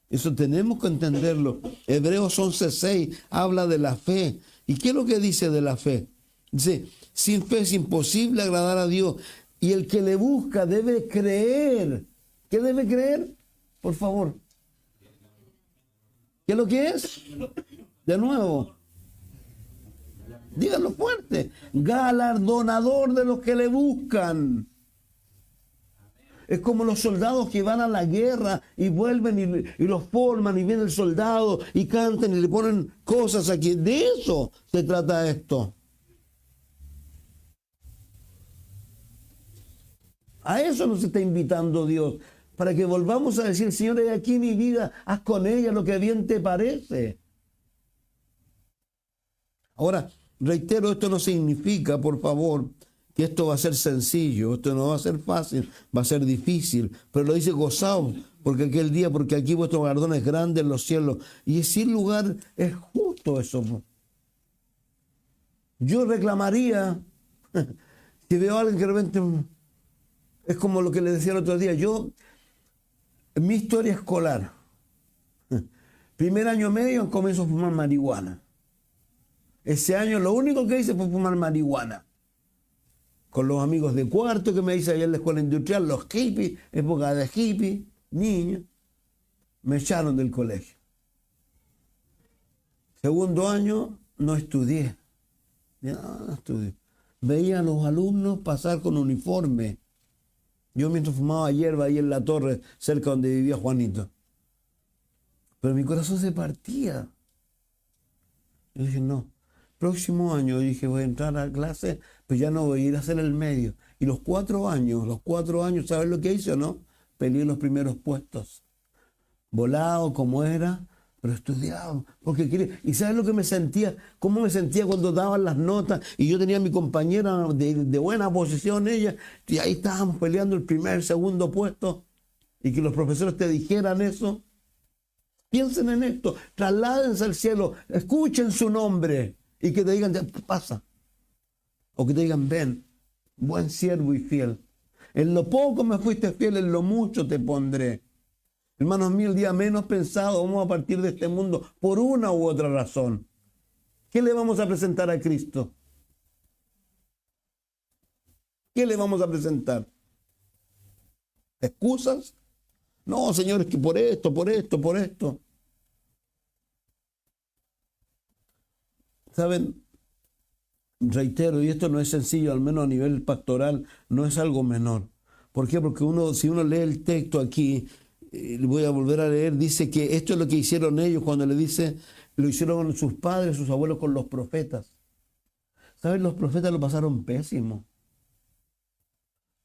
Eso tenemos que entenderlo. Hebreos 11:6 habla de la fe. ¿Y qué es lo que dice de la fe? Dice, sin fe es imposible agradar a Dios. Y el que le busca debe creer. ¿Qué debe creer? Por favor. ¿Qué es lo que es? De nuevo. Díganlo fuerte. Galardonador de los que le buscan. Es como los soldados que van a la guerra y vuelven y los forman y viene el soldado y cantan y le ponen cosas aquí. De eso se trata esto. A eso nos está invitando Dios. Para que volvamos a decir: Señor, he aquí mi vida, haz con ella lo que bien te parece. Ahora, reitero, esto no significa, por favor, que esto va a ser sencillo, esto no va a ser fácil, va a ser difícil, pero lo dice: gozaos, porque aquel día, porque aquí vuestro galardón es grande en los cielos. Y sin lugar es justo eso. Yo reclamaría que veo a alguien que de repente, es como lo que le decía el otro día, en mi historia escolar, primer año medio comienzo a fumar marihuana. Ese año lo único que hice fue fumar marihuana. Con los amigos de cuarto que me hice allá en la escuela industrial, los hippies, época de hippies, niños, me echaron del colegio. Segundo año no estudié. No estudié. Veía a los alumnos pasar con uniforme. Yo mientras fumaba hierba ahí en la torre, cerca donde vivía Juanito. Pero mi corazón se partía. Yo dije, no. Próximo año dije, voy a entrar a clase, pues ya no voy a ir a hacer el medio. Y los 4 años, ¿sabes lo que hice o no? Peleé los primeros puestos. Volado como era, pero estudiaba. Porque quería. ¿Y sabes lo que me sentía? ¿Cómo me sentía cuando daban las notas? Y yo tenía a mi compañera de buena posición, ella, y ahí estábamos peleando el primer, segundo puesto. Y que los profesores te dijeran eso. Piensen en esto, trasládense al cielo, escuchen su nombre. Y que te digan, ya pasa. O que te digan, ven, buen siervo y fiel. En lo poco me fuiste fiel, en lo mucho te pondré. Hermanos míos, el día menos pensado vamos a partir de este mundo por una u otra razón. ¿Qué le vamos a presentar a Cristo? ¿Qué le vamos a presentar? ¿Excusas? No, señores, que por esto. ¿Saben? Reitero, y esto no es sencillo, al menos a nivel pastoral, no es algo menor. ¿Por qué? Porque si uno lee el texto aquí, voy a volver a leer, dice que esto es lo que hicieron ellos cuando le dice, lo hicieron sus padres, sus abuelos con los profetas. ¿Saben? Los profetas lo pasaron pésimo.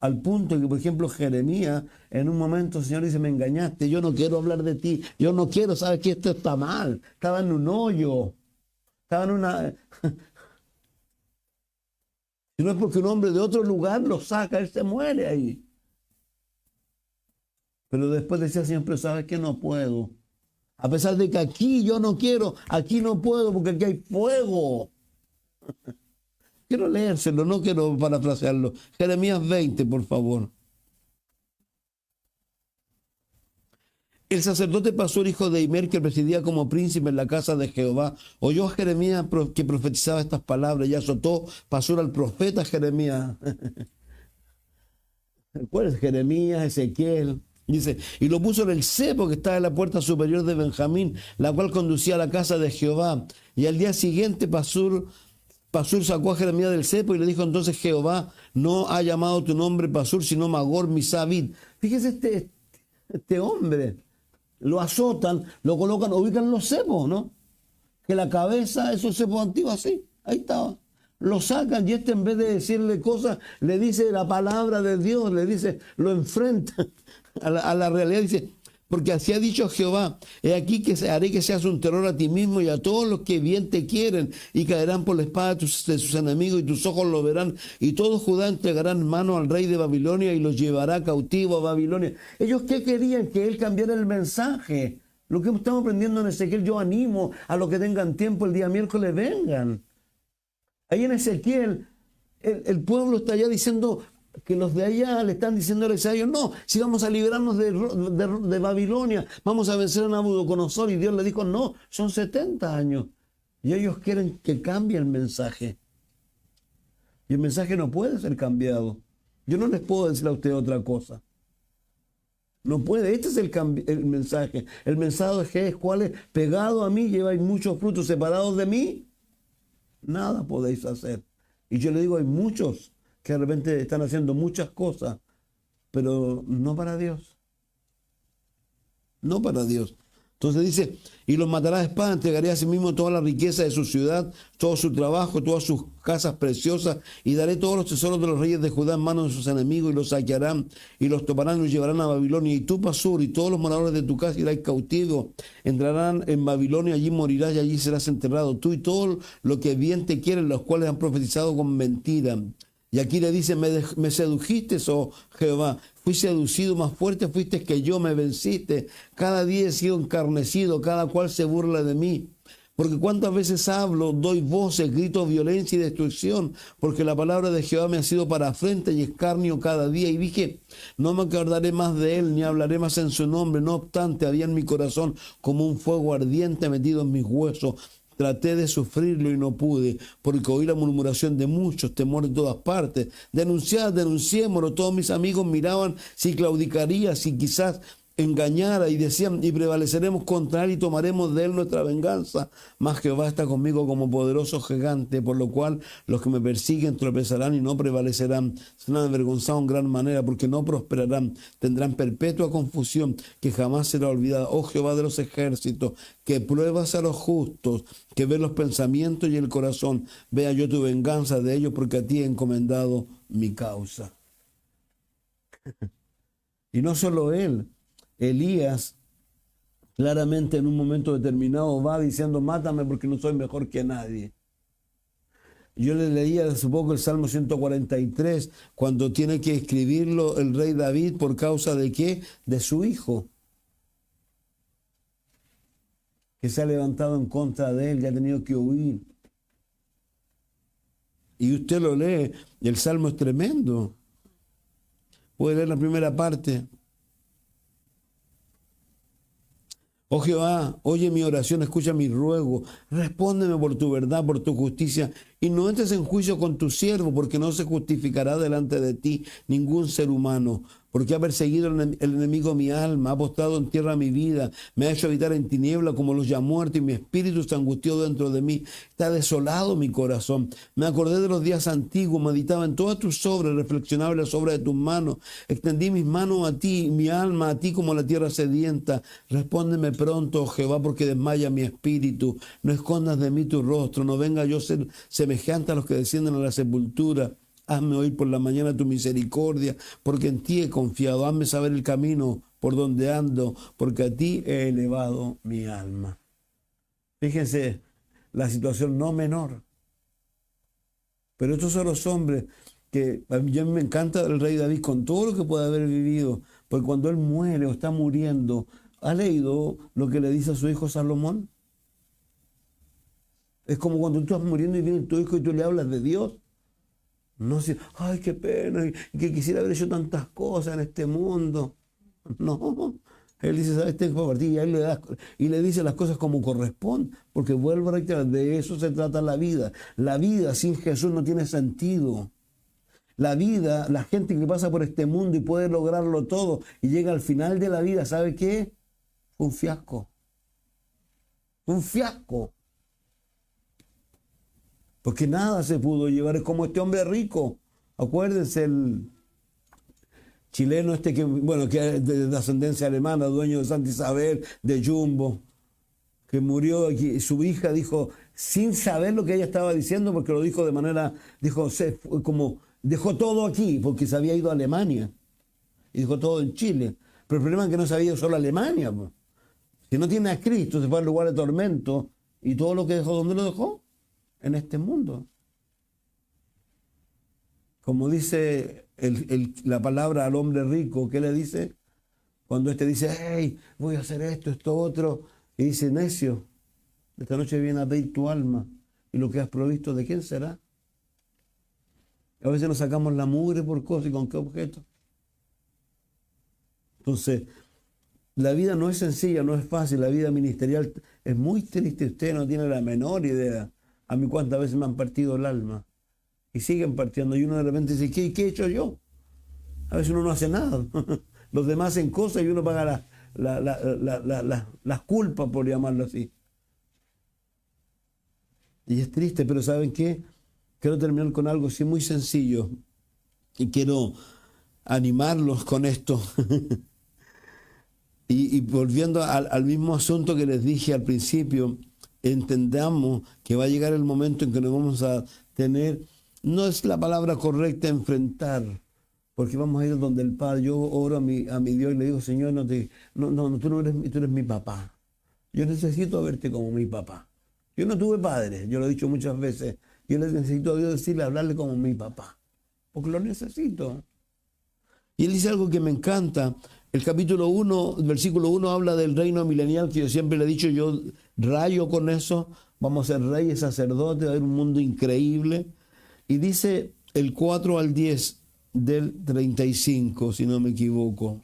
Al punto que, por ejemplo, Jeremías, en un momento el Señor dice, me engañaste, yo no quiero hablar de ti, yo no quiero, sabes que esto está mal, estaba en un hoyo. Estaba en una... Si no es porque un hombre de otro lugar lo saca, él se muere ahí. Pero después decía el Señor, pero sabes que no puedo. A pesar de que aquí yo no quiero, aquí no puedo porque aquí hay fuego. Quiero leérselo, no quiero parafrasearlo. Jeremías 20, por favor. El sacerdote Pasur, hijo de Imer, que presidía como príncipe en la casa de Jehová, oyó a Jeremías que profetizaba estas palabras y azotó Pasur al profeta Jeremías. ¿Cuál es Jeremías? Ezequiel. Dice, y lo puso en el cepo que estaba en la puerta superior de Benjamín, la cual conducía a la casa de Jehová. Y al día siguiente Pasur sacó a Jeremías del cepo y le dijo entonces Jehová, no ha llamado tu nombre Pasur, sino Magor Misabit. Fíjese este hombre. Lo azotan, lo colocan, ubican los cepos, ¿no? que la cabeza, eso se activa así, ahí estaba. Lo sacan y en vez de decirle cosas, le dice la palabra de Dios, le dice, lo enfrenta a la realidad, dice, porque así ha dicho Jehová, he aquí que haré que seas un terror a ti mismo y a todos los que bien te quieren, y caerán por la espada de sus enemigos, y tus ojos lo verán, y todo Judá entregarán mano al rey de Babilonia y los llevará cautivo a Babilonia. ¿Ellos qué querían? Que él cambiara el mensaje. Lo que estamos aprendiendo en Ezequiel, yo animo a los que tengan tiempo el día miércoles, vengan. Ahí en Ezequiel, el pueblo está allá diciendo que los de allá le están diciendo a ellos, no, si vamos a liberarnos de Babilonia, vamos a vencer a Nabucodonosor. Y Dios le dijo, no, son 70 años. Y ellos quieren que cambie el mensaje. Y el mensaje no puede ser cambiado. Yo no les puedo decir a ustedes otra cosa. No puede, este es el mensaje. El mensaje es, ¿cuál es? Pegado a mí lleváis muchos frutos, separados de mí, nada podéis hacer. Y yo le digo, hay muchos que de repente están haciendo muchas cosas, pero no para Dios. No para Dios. Entonces dice, y los matará a espada, entregaré a sí mismo toda la riqueza de su ciudad, todo su trabajo, todas sus casas preciosas, y daré todos los tesoros de los reyes de Judá en manos de sus enemigos, y los saquearán, y los tomarán y los llevarán a Babilonia. Y tú, Pasur, y todos los moradores de tu casa irán cautivos, entrarán en Babilonia, allí morirás y allí serás enterrado, tú y todo lo que bien te quieren, los cuales han profetizado con mentira. Y aquí le dice, me sedujiste, oh Jehová, fui seducido, más fuerte fuiste que yo, me venciste. Cada día he sido encarnecido, cada cual se burla de mí. Porque cuántas veces hablo, doy voces, grito violencia y destrucción, porque la palabra de Jehová me ha sido para afrenta y escarnio cada día. Y dije, no me acordaré más de él, ni hablaré más en su nombre. No obstante, había en mi corazón como un fuego ardiente metido en mis huesos. Traté de sufrirlo y no pude, porque oí la murmuración de muchos, temor de todas partes. Denunciémoslo. Todos mis amigos miraban si claudicaría, si quizás engañara, y decían, y prevaleceremos contra él y tomaremos de él nuestra venganza. Mas Jehová está conmigo como poderoso gigante, por lo cual los que me persiguen tropezarán y no prevalecerán. Serán avergonzados en gran manera, porque no prosperarán. Tendrán perpetua confusión que jamás será olvidada. Oh Jehová de los ejércitos, que pruebas a los justos, que ves los pensamientos y el corazón. Vea yo tu venganza de ellos, porque a ti he encomendado mi causa. Y no solo él, Elías claramente en un momento determinado va diciendo, mátame porque no soy mejor que nadie. Yo le leía hace poco el Salmo 143, cuando tiene que escribirlo el rey David, ¿por causa de qué? De su hijo, que se ha levantado en contra de él y ha tenido que huir. Y usted lo lee, y el Salmo es tremendo. Puede leer la primera parte. Oh Jehová, oye mi oración, escucha mi ruego, respóndeme por tu verdad, por tu justicia, y no entres en juicio con tu siervo, porque no se justificará delante de ti ningún ser humano, porque ha perseguido el enemigo mi alma, ha postrado en tierra mi vida, me ha hecho habitar en tiniebla como los ya muertos, y mi espíritu se angustió dentro de mí, está desolado mi corazón. Me acordé de los días antiguos, meditaba en todas tus obras, reflexionaba en las obras de tus manos, extendí mis manos a ti, mi alma a ti como la tierra sedienta. Respóndeme pronto, oh Jehová, porque desmaya mi espíritu, no escondas de mí tu rostro, no venga yo a ser semejante a los que descienden a la sepultura. Hazme oír por la mañana tu misericordia, porque en ti he confiado. Hazme saber el camino por donde ando, porque a ti he elevado mi alma. Fíjense, la situación no menor. Pero estos son los hombres que a mí me encanta el rey David con todo lo que puede haber vivido, porque cuando él muere o está muriendo, ¿ha leído lo que le dice a su hijo Salomón? Es como cuando tú estás muriendo y viene tu hijo y tú le hablas de Dios. No sé, ay, qué pena, que quisiera haber hecho tantas cosas en este mundo. No, él dice, ¿sabes? Tengo que partir, y le dice las cosas como corresponde, porque vuelvo a reiterar, de eso se trata la vida. La vida sin Jesús no tiene sentido. La vida, la gente que pasa por este mundo y puede lograrlo todo y llega al final de la vida, ¿sabe qué? Un fiasco. Un fiasco. Porque nada se pudo llevar. Es como este hombre rico. Acuérdense, el chileno que es de ascendencia alemana, dueño de Santa Isabel, de Jumbo, que murió, y su hija dijo, sin saber lo que ella estaba diciendo, porque lo dijo de manera, dijo, como, dejó todo aquí, porque se había ido a Alemania, y dejó todo en Chile. Pero el problema es que no se había ido solo a Alemania, pues. Si no tiene a Cristo, se fue al lugar de tormento, y todo lo que dejó, ¿dónde lo dejó? En este mundo. Como dice la palabra al hombre rico, ¿qué le dice? Cuando éste dice, hey, voy a hacer esto, esto, otro, y dice, necio, esta noche viene a pedir tu alma, y lo que has provisto, ¿de quién será? A veces nos sacamos la mugre por cosas, ¿y con qué objeto? Entonces, la vida no es sencilla, no es fácil, la vida ministerial es muy triste, usted no tiene la menor idea. A mí cuántas veces me han partido el alma, y siguen partiendo, y uno de repente dice, ¿qué he hecho yo? A veces uno no hace nada. Los demás hacen cosas y uno paga las culpas, por llamarlo así. Y es triste, pero ¿saben qué? Quiero terminar con algo así muy sencillo. Y quiero animarlos con esto. y volviendo al mismo asunto que les dije al principio, entendamos que va a llegar el momento en que nos vamos a tener, no es la palabra correcta, enfrentar, porque vamos a ir donde el Padre. Yo oro a mi Dios y le digo, Señor, tú eres mi papá. Yo necesito verte como mi papá. Yo no tuve padre, yo lo he dicho muchas veces. Yo necesito a Dios decirle, hablarle como mi papá, porque lo necesito. Y él dice algo que me encanta. El capítulo 1, el versículo 1 habla del reino milenial, que yo siempre le he dicho, yo rayo con eso. Vamos a ser reyes, sacerdotes, va a haber un mundo increíble. Y dice el 4 al 10 del 35, si no me equivoco.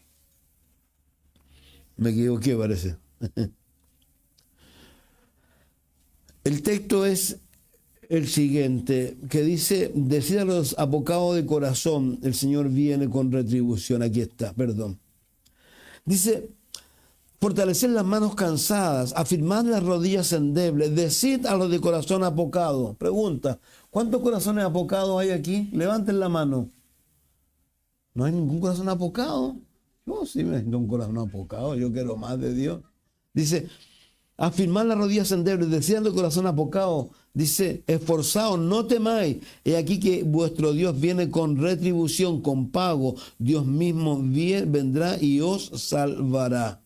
Me equivoqué, parece. El texto es el siguiente, que dice, decid a los apocados de corazón, el Señor viene con retribución. Aquí está, perdón. Dice, fortalecer las manos cansadas, afirmar las rodillas endebles, decid a los de corazón apocado. Pregunta, ¿cuántos corazones apocados hay aquí? Levanten la mano. ¿No hay ningún corazón apocado? Yo sí me siento un corazón apocado, yo quiero más de Dios. Dice, afirmar las rodillas endebles, deseando el corazón apocado. Dice, esforzaos, no temáis. He aquí que vuestro Dios viene con retribución, con pago. Dios mismo vendrá y os salvará.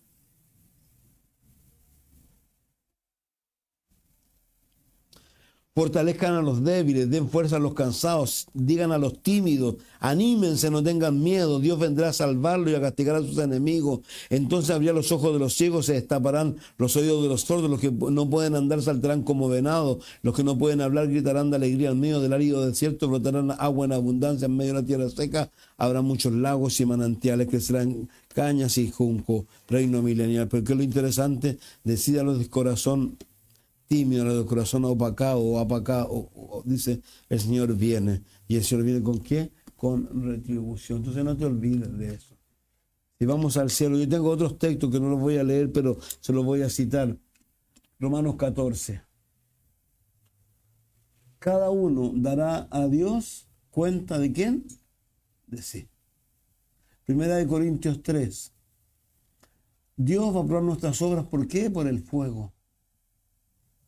Fortalezcan a los débiles, den fuerza a los cansados, digan a los tímidos, anímense, no tengan miedo, Dios vendrá a salvarlo y a castigar a sus enemigos. Entonces abrirá los ojos de los ciegos, se destaparán los oídos de los sordos, los que no pueden andar saltarán como venados, los que no pueden hablar gritarán de alegría al medio del árido desierto, brotarán agua en abundancia en medio de la tierra seca, habrá muchos lagos y manantiales, crecerán cañas y junco, reino milenial. Pero ¿qué es lo interesante? Decídalo de corazón tímido, de corazón opacado o apacado, dice, el Señor viene. ¿Y el Señor viene con qué? Con retribución. Entonces no te olvides de eso. Si vamos al cielo, yo tengo otros textos que no los voy a leer, pero se los voy a citar. Romanos 14. Cada uno dará a Dios cuenta ¿de quién? De sí. Primera de Corintios 3. Dios va a probar nuestras obras, ¿por qué? Por el fuego.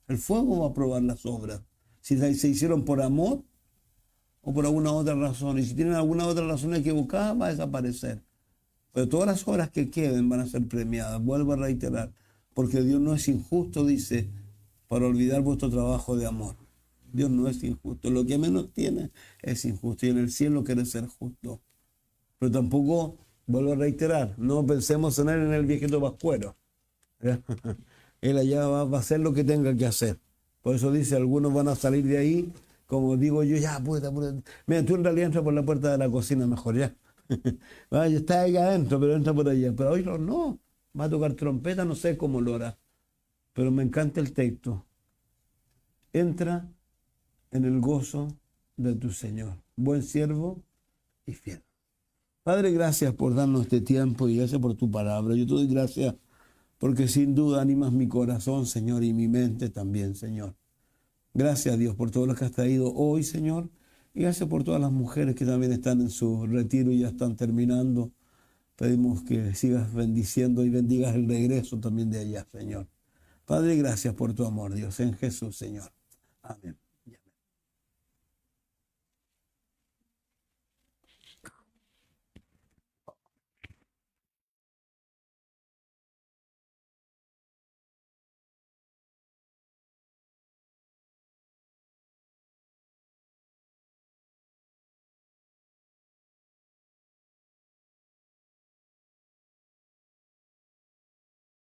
El fuego va a probar las obras. Si se hicieron por amor o por alguna otra razón. Y si tienen alguna otra razón equivocada, va a desaparecer. Pero todas las obras que queden van a ser premiadas. Vuelvo a reiterar. Porque Dios no es injusto, dice, para olvidar vuestro trabajo de amor. Dios no es injusto. Lo que menos tiene es injusto. Y en el cielo quiere ser justo. Pero tampoco, vuelvo a reiterar, no pensemos en él en el viejito pascuero. Él allá va a hacer lo que tenga que hacer. Por eso dice, algunos van a salir de ahí, como digo yo, ya, puta. Mira, tú en realidad entras por la puerta de la cocina mejor, ya. Vaya, está ahí adentro, pero entra por allá. Pero hoy no, va a tocar trompeta, no sé cómo lo hará. Pero me encanta el texto. Entra en el gozo de tu Señor. Buen siervo y fiel. Padre, gracias por darnos este tiempo y gracias por tu palabra. Yo te doy gracias porque sin duda animas mi corazón, Señor, y mi mente también, Señor. Gracias, Dios, por todo lo que has traído hoy, Señor. Y gracias por todas las mujeres que también están en su retiro y ya están terminando. Pedimos que sigas bendiciendo y bendigas el regreso también de ellas, Señor. Padre, gracias por tu amor, Dios, en Jesús, Señor. Amén.